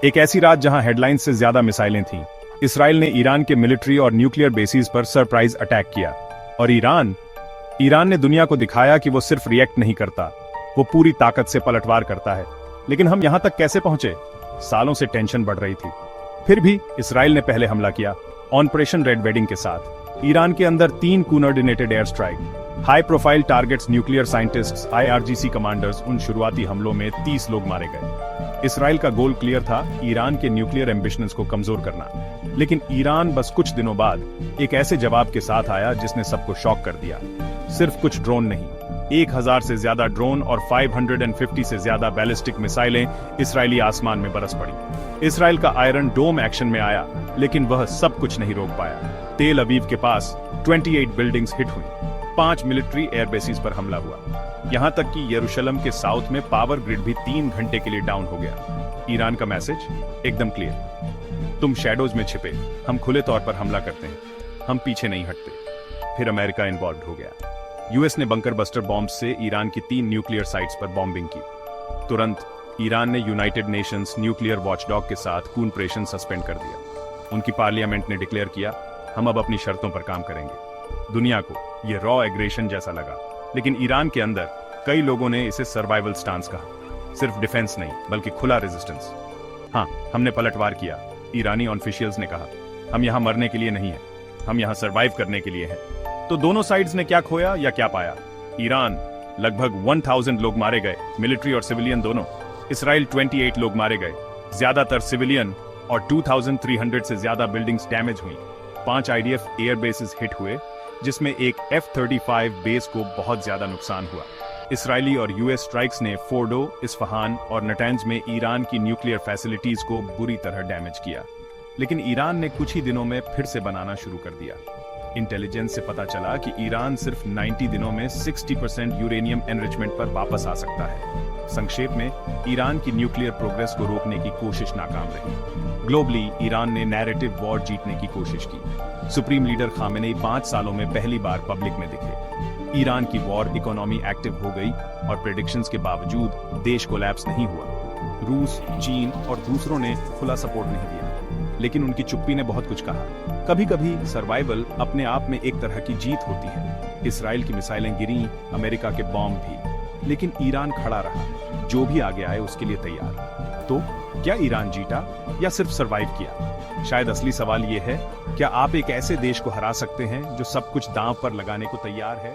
एक ऐसी रात जहां हेडलाइंस से ज्यादा मिसाइलें थीं। इसराइल ने ईरान के मिलिट्री और न्यूक्लियर बेसिस पर सरप्राइज अटैक किया। और ईरान ने दुनिया को दिखाया कि वो सिर्फ रिएक्ट नहीं करता, वो पूरी ताकत से पलटवार करता है। लेकिन हम यहां तक कैसे पहुंचे? सालों से टेंशन बढ़ रही थी। फिर भी इसराइल ने पहले हमला किया, ऑपरेशन रेड वेडिंग के साथ। ईरान के अंदर 3 coordinated air strike, high profile targets, nuclear scientists, IRGC commanders. उन शुरुआती हमलों में 30 लोग मारे गए। इसराइल का गोल क्लियर था, ईरान के न्यूक्लियर एम्बिशंस को कमजोर करना। लेकिन ईरान बस कुछ दिनों बाद एक ऐसे जवाब के साथ आया जिसने सबको शॉक कर दिया। सिर्फ कुछ ड्रोन नहीं, 1000 से ज्यादा ड्रोन और 550 से ज्यादा बैलिस्टिक मिसाइलें इसराइली आसमान में बरस पड़ी। इसराइल का आयरन डोम एक्शन में आया, लेकिन वह सब कुछ नहीं रोक पाया। तेल अवीव के पास 28 बिल्डिंग्स हिट हुई, 5 मिलिट्री एयर बेसिस पर हमला हुआ। यहां तक कि यरूशलेम के साउथ में पावर ग्रिड भी 3 घंटे के लिए डाउन हो गया। ईरान का मैसेज एकदम क्लियर, तुम शैडोज में छिपे, हम खुले तौर पर हमला करते हैं, हम पीछे नहीं हटते। फिर अमेरिका इन्वॉल्व हो गया। यूएस ने बंकर बस्टर बॉम्ब से ईरान की 3 न्यूक्लियर साइट्स पर बॉम्बिंग की। तुरंत ईरान ने यूनाइटेड नेशंस न्यूक्लियर वॉचडॉग के साथ कूनप्रेशन सस्पेंड कर दिया। उनकी पार्लियामेंट ने डिक्लेयर किया, हम अब अपनी शर्तों पर काम करेंगे। दुनिया को यह रॉ एग्रेशन जैसा लगा, लेकिन ईरान के अंदर कई लोगों ने इसे सर्वाइवल स्टांस कहा। सिर्फ डिफेंस नहीं, बल्कि खुला रेजिस्टेंस। हाँ, हमने पलटवार किया। ईरानी ऑफिशियल्स ने कहा, हम यहां मरने के लिए नहीं हैं, हम यहां सर्वाइव करने के लिए हैं। तो दोनों साइड्स ने क्या खोया या क्या पाया? ईरान लगभग 1000 लोग मारे गए, मिलिट्री और सिविलियन दोनों। इसराइल 28 लोग मारे गए, ज्यादातर सिविलियन, और 2300 से ज्यादा बिल्डिंग्स डैमेज हुई। 5 IDF एयर बेसिस हिट हुए, जिसमें एक F-35 बेस को बहुत ज्यादा नुकसान हुआ। इसराइली और US स्ट्राइक्स ने फोर्डो, इस्फहान और नटैंज में ईरान की न्यूक्लियर फैसिलिटीज को बुरी तरह डैमेज किया। लेकिन ईरान ने कुछ ही दिनों में फिर से बनाना शुरू कर दिया। इंटेलिजेंस से पता चला कि ईरान सिर्फ 90 दिनों में 60% यूरेनियम एनरिचमेंट पर वापस आ सकता है। संक्षेप में, ईरान की न्यूक्लियर प्रोग्रेस को रोकने की कोशिश नाकाम रही। ग्लोबली ईरान ने नैरेटिव वॉर जीतने की कोशिश की। सुप्रीम लीडर खामेनेई 5 सालों में पहली बार पब्लिक में दिखे। ईरान की वॉर इकोनॉमी एक्टिव हो गई और प्रेडिक्शंस के बावजूद देश कोलैप्स नहीं हुआ। रूस, चीन और दूसरों ने खुला सपोर्ट नहीं दिया, लेकिन उनकी चुप्पी ने बहुत कुछ कहा। कभी कभी सर्वाइवल अपने आप में एक तरह की जीत होती है। इसराइल की मिसाइलें गिरी, अमेरिका के बॉम्ब भी, लेकिन ईरान खड़ा रहा। जो भी आगे आए उसके लिए तैयार। तो क्या ईरान जीता या सिर्फ सर्वाइव किया? शायद असली सवाल ये है, क्या आप एक ऐसे देश को हरा सकते हैं जो सब कुछ दांव पर लगाने को तैयार है?